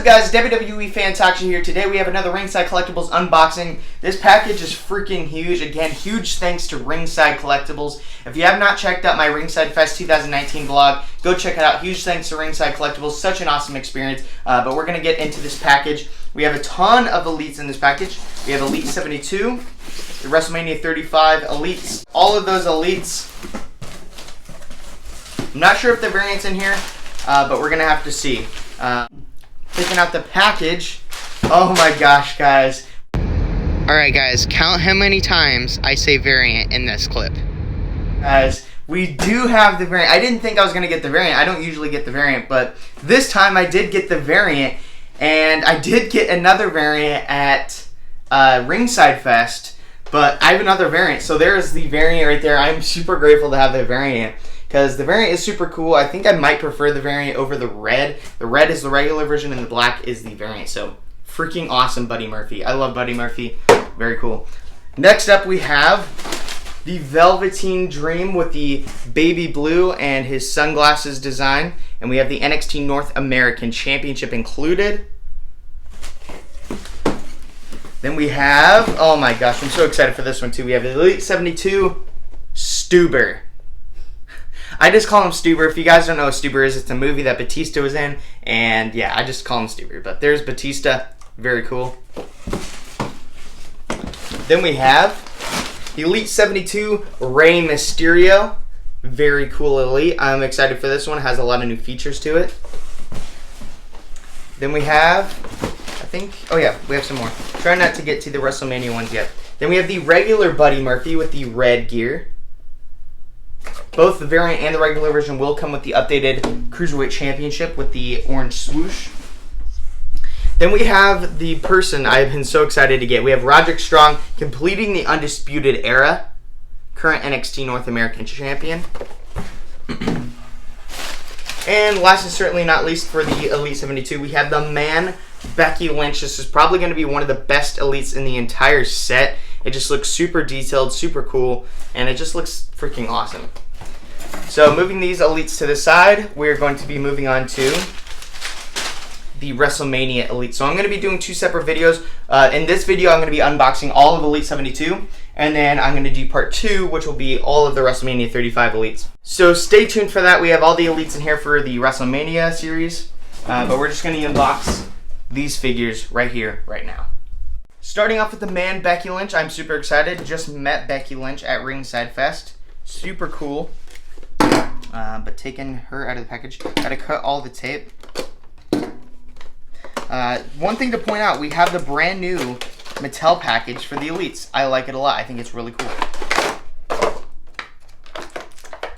up, guys? WWE Fan Talking here. Today we have another Ringside Collectibles unboxing. This package is freaking huge. Again, huge thanks to Ringside Collectibles. If you have not checked out my Ringside Fest 2019 vlog, go check it out. Huge thanks to Ringside Collectibles. Such an awesome experience. But we're going to get into this package. We have a ton of Elites in this package. We have Elite 72, the WrestleMania 35 Elites. All of those Elites. I'm not sure if the variant's in here, but we're going to have to see. Picking out the package. Oh my gosh, guys. Alright, guys, count how many times I say variant in this clip. Guys, we do have the variant. I didn't think I was going to get the variant. I don't usually get the variant, but this time I did get the variant, and I did get another variant at Ringside Fest, but I have another variant. So there's the variant right there. I'm super grateful to have the variant, because the variant is super cool. I think I might prefer the variant over the red. The red is the regular version and the black is the variant. So freaking awesome, Buddy Murphy. I love Buddy Murphy. Very cool. Next up we have the Velveteen Dream with the baby blue and his sunglasses design. And we have the NXT North American Championship included. Then we have, oh my gosh, I'm so excited for this one too. We have Elite 72 Stuber. I just call him Stuber. If you guys don't know what Stuber is, it's a movie that Batista was in. And yeah, I just call him Stuber. But there's Batista. Very cool. Then we have Elite 72 Rey Mysterio. Very cool Elite. I'm excited for this one. It has a lot of new features to it. Then we have, I think, oh yeah, we have some more. Try not to get to the WrestleMania ones yet. Then we have the regular Buddy Murphy with the red gear. Both the variant and the regular version will come with the updated Cruiserweight Championship with the orange swoosh. Then we have the person I've been so excited to get. We have Roderick Strong completing the Undisputed Era, current NXT North American Champion. And last and certainly not least for the Elite 72, we have the man, Becky Lynch. This is probably going to be one of the best Elites in the entire set. It just looks super detailed, super cool, and it just looks freaking awesome. So moving these Elites to the side, we're going to be moving on to the WrestleMania Elite. So I'm going to be doing two separate videos. In this video, I'm going to be unboxing all of Elite 72, and then I'm going to do part 2, which will be all of the WrestleMania 35 Elites. So stay tuned for that. We have all the Elites in here for the WrestleMania series, but we're just going to unbox these figures right here, right now. Starting off with the man, Becky Lynch. I'm super excited. Just met Becky Lynch at Ringside Fest. Super cool. But taking her out of the package, gotta cut all the tape. One thing to point out, we have the brand new Mattel package for the Elites. I like it a lot. I think it's really cool.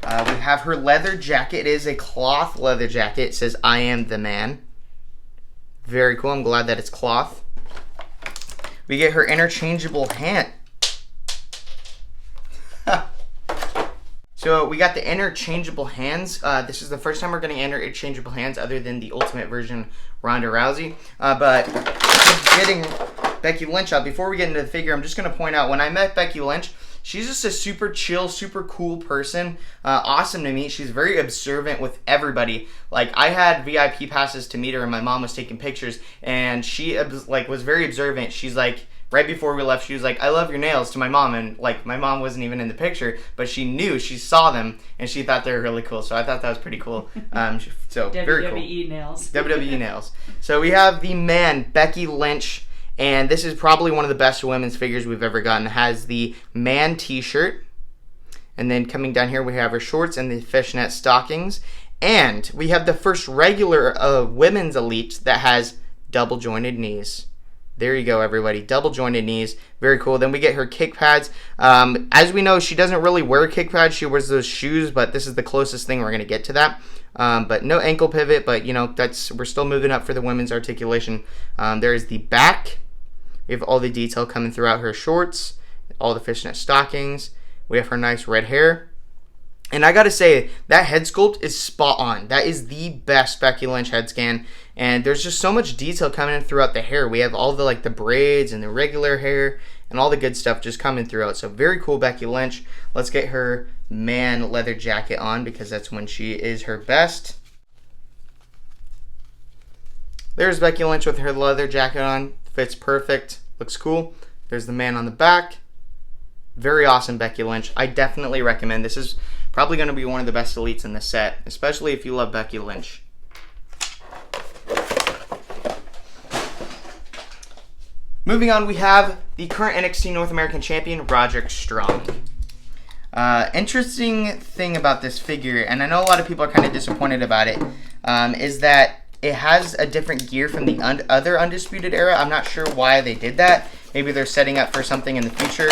We have her leather jacket. It is a cloth leather jacket. It says, "I am the man." Very cool. I'm glad that it's cloth. We get her interchangeable hand. So we got the interchangeable hands. This is the first time we're getting interchangeable hands other than the Ultimate version Ronda Rousey. But getting Becky Lynch out, before we get into the figure, I'm just going to point out, when I met Becky Lynch, she's just a super chill, super cool person. Awesome to meet. She's very observant with everybody. Like, I had VIP passes to meet her, and my mom was taking pictures, and she was very observant. She's like, right before we left, she was like, "I love your nails," to my mom, and like, my mom wasn't even in the picture, but she knew, she saw them, and she thought they were really cool. So I thought that was pretty cool. So very cool. WWE nails. WWE nails. So we have the man, Becky Lynch. And this is probably one of the best women's figures we've ever gotten. It has the man t-shirt. And then coming down here, we have her shorts and the fishnet stockings. And we have the first regular women's Elite that has double jointed knees. There you go, everybody. Double jointed knees. Very cool. Then we get her kick pads. As we know, she doesn't really wear kick pads. She wears those shoes, but this is the closest thing we're going to get to that. But no ankle pivot, but you know, we're still moving up for the women's articulation. There is the back. We have all the detail coming throughout her shorts, all the fishnet stockings. We have her nice red hair. And I gotta say, that head sculpt is spot on. That is the best Becky Lynch head scan. And there's just so much detail coming in throughout the hair. We have all the the braids and the regular hair and all the good stuff just coming throughout. So very cool, Becky Lynch. Let's get her man leather jacket on, because that's when she is her best. There's Becky Lynch with her leather jacket on. Fits perfect. Looks cool. There's the man on the back. Very awesome Becky Lynch. I definitely recommend. This is probably going to be one of the best elites in the set, especially if you love Becky Lynch. Moving on, we have the current NXT North American Champion, Roderick Strong. Interesting thing about this figure, and I know a lot of people are kind of disappointed about it, is that it has a different gear from the other Undisputed Era. I'm not sure why they did that. Maybe they're setting up for something in the future.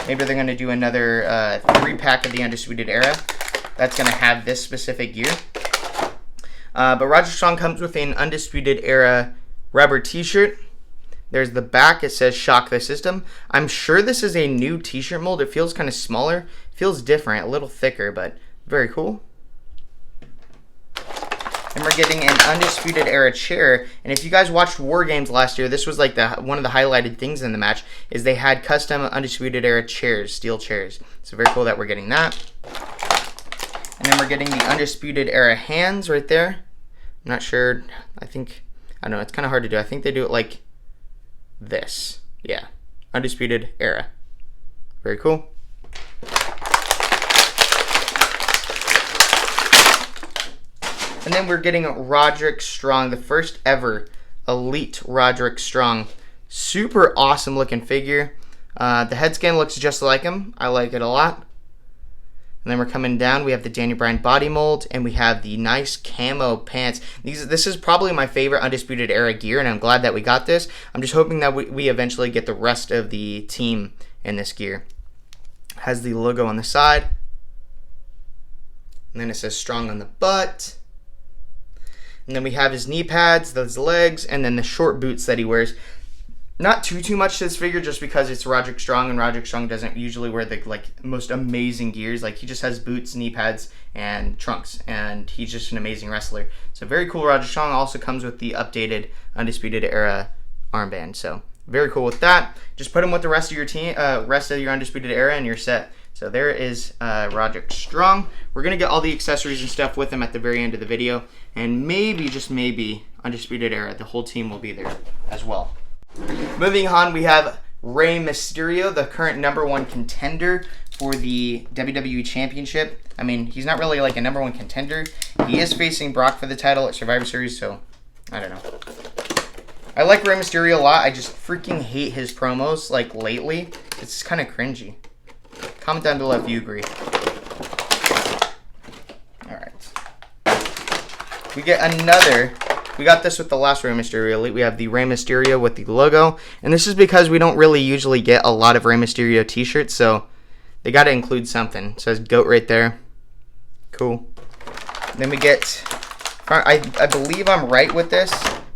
Maybe they're going to do another 3-pack of the Undisputed Era that's going to have this specific gear. But Roderick Strong comes with an Undisputed Era rubber t-shirt. There's the back. It says Shock the System. I'm sure this is a new t-shirt mold. It feels kind of smaller. Feels different, a little thicker, but very cool. And we're getting an Undisputed Era chair. And if you guys watched War Games last year, this was like one of the highlighted things in the match, is they had custom Undisputed Era chairs, steel chairs. So very cool that we're getting that. And then we're getting the Undisputed Era hands right there. I'm not sure. I don't know, it's kind of hard to do. I think they do it like this. Yeah. Undisputed Era. Very cool. And then we're getting Roderick Strong, the first ever Elite Roderick Strong. Super awesome looking figure. The head scan looks just like him. I like it a lot. And then we're coming down. We have the Daniel Bryan body mold, and we have the nice camo pants. This is probably my favorite Undisputed Era gear, and I'm glad that we got this. I'm just hoping that we eventually get the rest of the team in this gear. Has the logo on the side. And then it says Strong on the butt. And then we have his knee pads, those legs, and then the short boots that he wears. Not too much to this figure just because it's Roderick Strong, and Roderick Strong doesn't usually wear the most amazing gears. Like, he just has boots, knee pads, and trunks, and he's just an amazing wrestler. So very cool. Roderick Strong also comes with the updated Undisputed Era armband. So very cool with that. Just put him with the rest of your team, rest of your Undisputed Era, and you're set. So there is Roderick Strong. We're going to get all the accessories and stuff with him at the very end of the video. And maybe, just maybe, Undisputed Era. The whole team will be there as well. Moving on, we have Rey Mysterio, the current #1 contender for the WWE Championship. I mean, he's not really like a #1 contender. He is facing Brock for the title at Survivor Series, so I don't know. I like Rey Mysterio a lot. I just freaking hate his promos, like, lately. It's kind of cringy. Comment down below if you agree. Alright. We get another. We got this with the last Rey Mysterio Elite. We have the Rey Mysterio with the logo. And this is because we don't really usually get a lot of Rey Mysterio t-shirts, so they got to include something. It says GOAT right there. Cool. Then we get, I believe I'm right with this,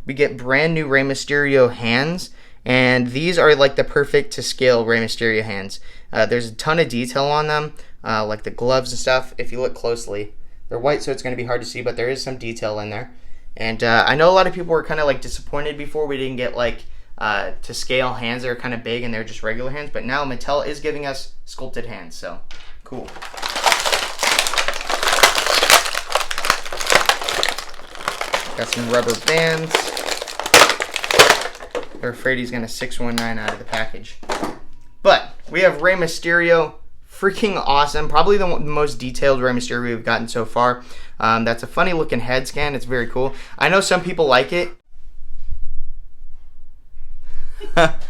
we get brand new Rey Mysterio hands. And these are like the perfect to scale Rey Mysterio hands. There's a ton of detail on them, like the gloves and stuff. If you look closely, they're white, so it's going to be hard to see, but there is some detail in there. And I know a lot of people were kind of like disappointed before we didn't get like to scale hands that are kind of big and they're just regular hands. But now Mattel is giving us sculpted hands, so cool. Got some rubber bands. They're afraid he's going to 619 out of the package. But we have Rey Mysterio. Freaking awesome. Probably the most detailed Rey Mysterio we've gotten so far. That's a funny looking head scan. It's very cool. I know some people like it. But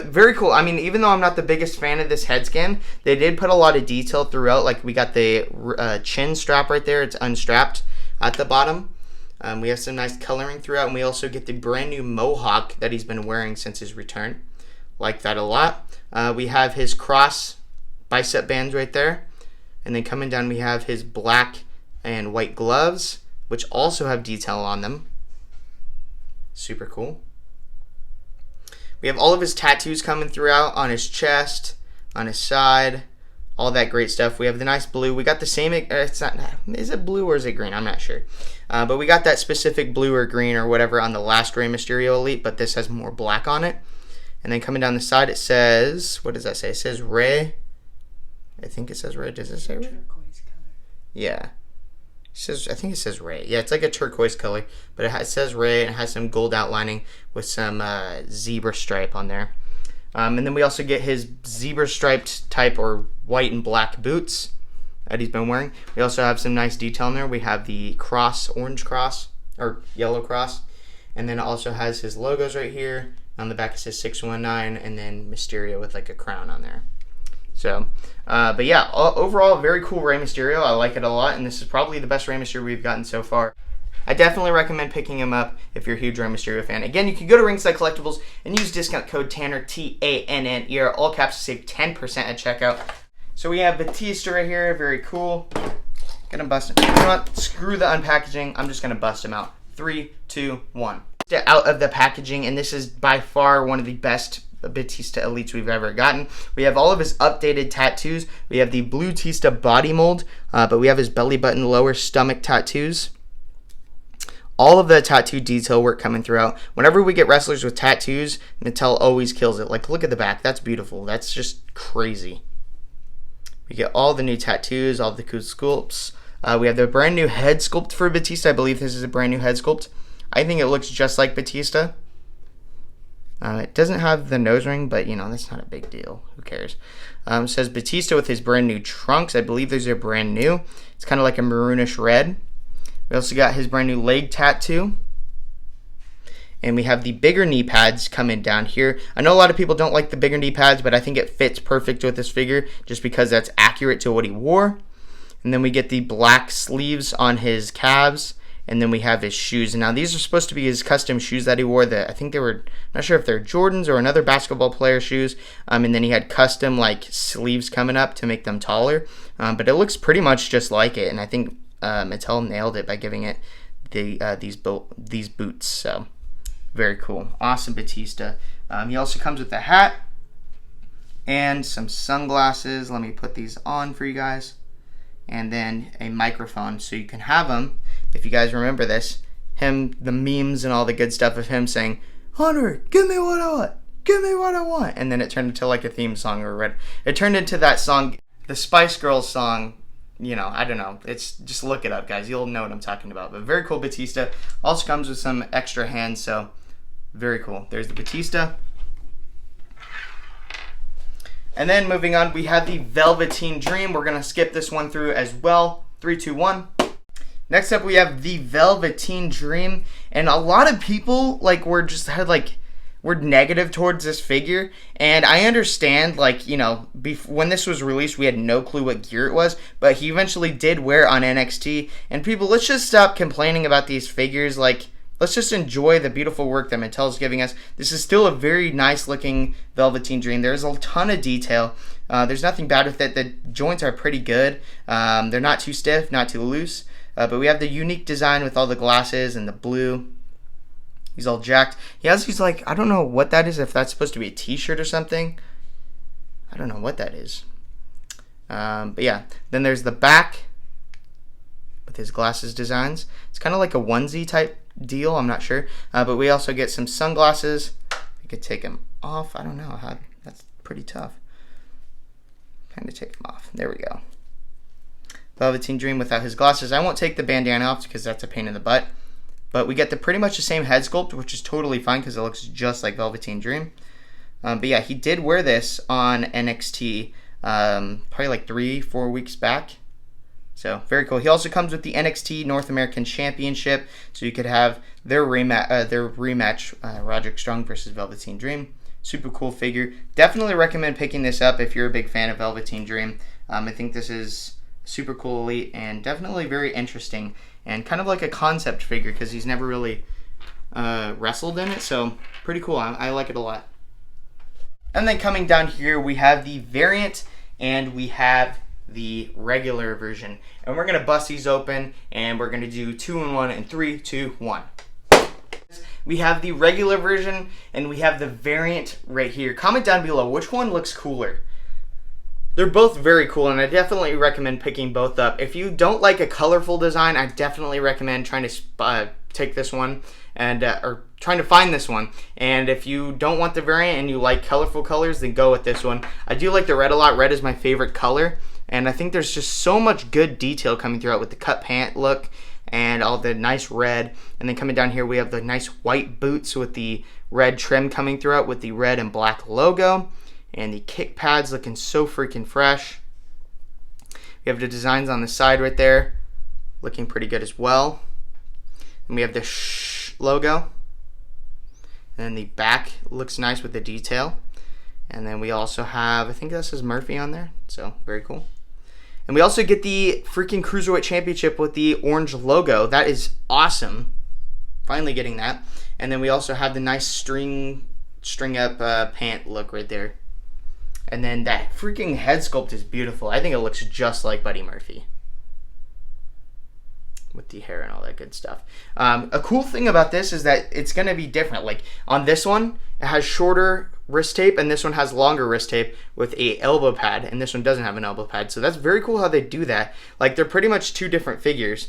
very cool. I mean, even though I'm not the biggest fan of this head scan, they did put a lot of detail throughout. Like, we got the chin strap right there. It's unstrapped at the bottom. We have some nice coloring throughout, and we also get the brand new mohawk that he's been wearing since his return. Like that a lot. We have his cross bicep bands right there. And then coming down, we have his black and white gloves, which also have detail on them. Super cool. We have all of his tattoos coming throughout on his chest, on his side, all that great stuff. We have the nice blue. We got the same, it's not, is it blue or is it green? I'm not sure. But we got that specific blue or green or whatever on the last Rey Mysterio Elite, but this has more black on it. And then coming down the side, it says, what does that say? It says Rey. I think it says Rey. Does it say Rey? Turquoise color. Yeah. says, I think it says Rey. Yeah, it's like a turquoise color, but it says Rey, and it has some gold outlining with some zebra stripe on there. And then we also get his zebra striped type or white and black boots that he's been wearing. We also have some nice detail in there. We have the cross, orange cross, or yellow cross. And then it also has his logos right here. On the back it says 619, and then Mysterio with like a crown on there. So, but yeah, overall, very cool Rey Mysterio. I like it a lot, and this is probably the best Rey Mysterio we've gotten so far. I definitely recommend picking him up if you're a huge Rey Mysterio fan. Again, you can go to Ringside Collectibles and use discount code Tanner, TANNER, all caps, to save 10% at checkout. So we have Batista right here, very cool. Gonna bust him. You know what? Screw the unpackaging. I'm just gonna bust him out. 3, 2, 1. Out of the packaging, and this is by far one of the best Batista Elites we've ever gotten. We have all of his updated tattoos. We have the blue Batista body mold, but we have his belly button, lower stomach tattoos. All of the tattoo detail work coming throughout. Whenever we get wrestlers with tattoos, Mattel always kills it. Like, look at the back. That's beautiful. That's just crazy. We get all the new tattoos, all the cool sculpts. We have the brand new head sculpt for Batista. I believe this is a brand new head sculpt. I think it looks just like Batista. It doesn't have the nose ring, but, you know, that's not a big deal. Who cares? It says Batista with his brand new trunks. I believe those are brand new. It's kind of like a maroonish red. We also got his brand new leg tattoo. And we have the bigger knee pads coming down here. I know a lot of people don't like the bigger knee pads, but I think it fits perfect with this figure just because that's accurate to what he wore. And then we get the black sleeves on his calves. And then we have his shoes. And now these are supposed to be his custom shoes that he wore. That I think they were, not sure if they're Jordans or another basketball player shoes. And then he had custom like sleeves coming up to make them taller. But it looks pretty much just like it. And I think Mattel nailed it by giving it these boots. So very cool, awesome Batista. He also comes with a hat and some sunglasses. Let me put these on for you guys. And then a microphone so you can have him. If you guys remember this, the memes and all the good stuff of him saying, "Hunter, give me what I want, give me what I want," and then it turned into like a theme song it turned into that song, the Spice Girls song. You know, I don't know. It's just look it up, guys. You'll know what I'm talking about. But very cool Batista. Also comes with some extra hands, so very cool. There's the Batista. And then moving on, we have the Velveteen Dream. We're gonna skip this one through as well. 3, 2, 1. Next up, we have the Velveteen Dream, and a lot of people were negative towards this figure, and I understand, when this was released, we had no clue what gear it was, but he eventually did wear on NXT, and people, let's just stop complaining about these figures. Let's just enjoy the beautiful work that Mattel is giving us. This is still a very nice looking Velveteen Dream. There's a ton of detail. There's nothing bad with it. The joints are pretty good. They're not too stiff, not too loose. But we have the unique design with all the glasses and the blue. He's all jacked. He has these, I don't know what that is, if that's supposed to be a t-shirt or something. I don't know what that is. But yeah, then there's the back with his glasses designs. It's kind of like a onesie type deal, I'm not sure. But we also get some sunglasses. You could take them off. I don't know how. That's pretty tough. Kind of take them off. There we go. Velveteen Dream without his glasses. I won't take the bandana off because that's a pain in the butt. But we get pretty much the same head sculpt, which is totally fine because it looks just like Velveteen Dream. But yeah, he did wear this on NXT probably 3-4 weeks back. So very cool. He also comes with the NXT North American Championship, so you could have their rematch, Roderick Strong versus Velveteen Dream. Super cool figure. Definitely recommend picking this up if you're a big fan of Velveteen Dream. I think this is super cool elite and definitely very interesting and kind of like a concept figure because he's never really wrestled in it. So pretty cool. I like it a lot. And then coming down here, we have the variant and we have the regular version. And we're going to bust these open and we're going to do 2 in 1 and 3, 2, 1. We have the regular version and we have the variant right here. Comment down below which one looks cooler. They're both very cool and I definitely recommend picking both up. If you don't like a colorful design, I definitely recommend trying to take this one and or trying to find this one. And if you don't want the variant and you like colorful colors, then go with this one. I do like the red a lot. Red is my favorite color. And I think there's just so much good detail coming throughout with the cut pant look and all the nice red. And then coming down here, we have the nice white boots with the red trim coming throughout with the red and black logo. And the kick pads looking so freaking fresh. We have the designs on the side right there, looking pretty good as well. And we have the shh logo. And the back looks nice with the detail. And then we also have, I think that says Murphy on there, so very cool. And we also get the freaking Cruiserweight Championship with the orange logo. That is awesome. Finally getting that. And then we also have the nice string up pant look right there. And then that freaking head sculpt is beautiful. I think it looks just like Buddy Murphy, with the hair and all that good stuff. A cool thing about this is that it's going to be different. Like on this one, it has shorter wrist tape, and this one has longer wrist tape with a elbow pad, and this one doesn't have an elbow pad. So that's very cool how they do that. Like they're pretty much two different figures.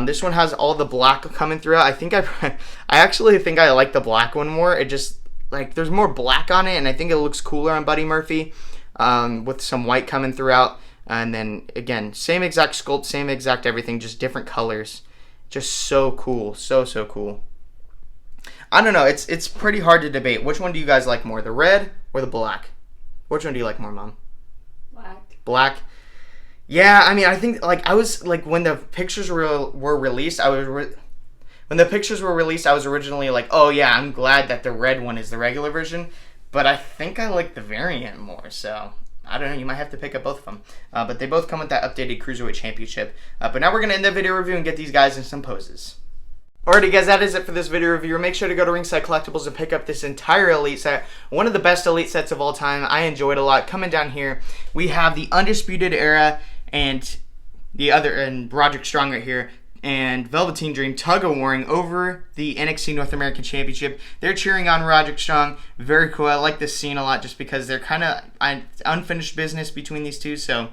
This one has all the black coming throughout. I actually think I like the black one more. It just, like, there's more black on it, and I think it looks cooler on Buddy Murphy with some white coming throughout. And then, again, same exact sculpt, same exact everything, just different colors. Just so cool. So cool. I don't know. It's pretty hard to debate. Which one do you guys like more, the red or the black? Which one do you like more, Mom? Black. Yeah, I mean, I think, like, I was, like, when the pictures were released, when the pictures were released, I was originally like, oh, yeah, I'm glad that the red one is the regular version. But I think I like the variant more, so I don't know. You might have to pick up both of them. But they both come with that updated Cruiserweight Championship. But now we're going to end the video review and get these guys in some poses. Alrighty, guys, that is it for this video review. Make sure to go to Ringside Collectibles and pick up this entire Elite set. One of the best Elite sets of all time. I enjoyed a lot. Coming down here, we have the Undisputed Era and Roderick Strong right here, and Velveteen Dream tug-of-warring over the NXT North American Championship. They're cheering on Roderick Strong. Very cool. I like this scene a lot just because they're kind of unfinished business between these two, so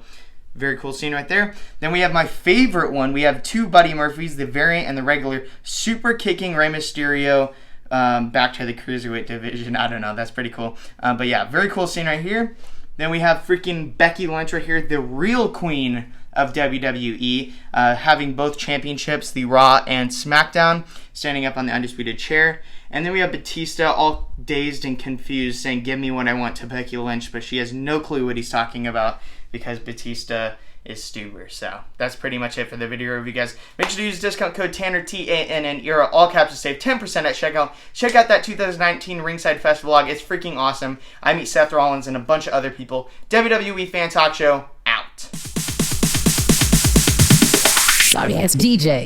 very cool scene right there. Then we have my favorite one. We have two Buddy Murphys, the variant and the regular, super kicking Rey Mysterio back to the Cruiserweight division. I don't know. That's pretty cool. But yeah, very cool scene right here. Then we have freaking Becky Lynch right here, the real queen of WWE, having both championships, the Raw and SmackDown, standing up on the undisputed chair. And then we have Batista, all dazed and confused, saying, "Give me what I want" to Becky Lynch, but she has no clue what he's talking about because Batista is Stuber. So that's pretty much it for the video review, guys. Make sure to use discount code Tanner, TANN, ERA, all caps, to save 10% at checkout. Check out that 2019 Ringside Fest vlog. It's freaking awesome. I meet Seth Rollins and a bunch of other people. WWE Fan Talk Show, out. Sorry, it's DJ.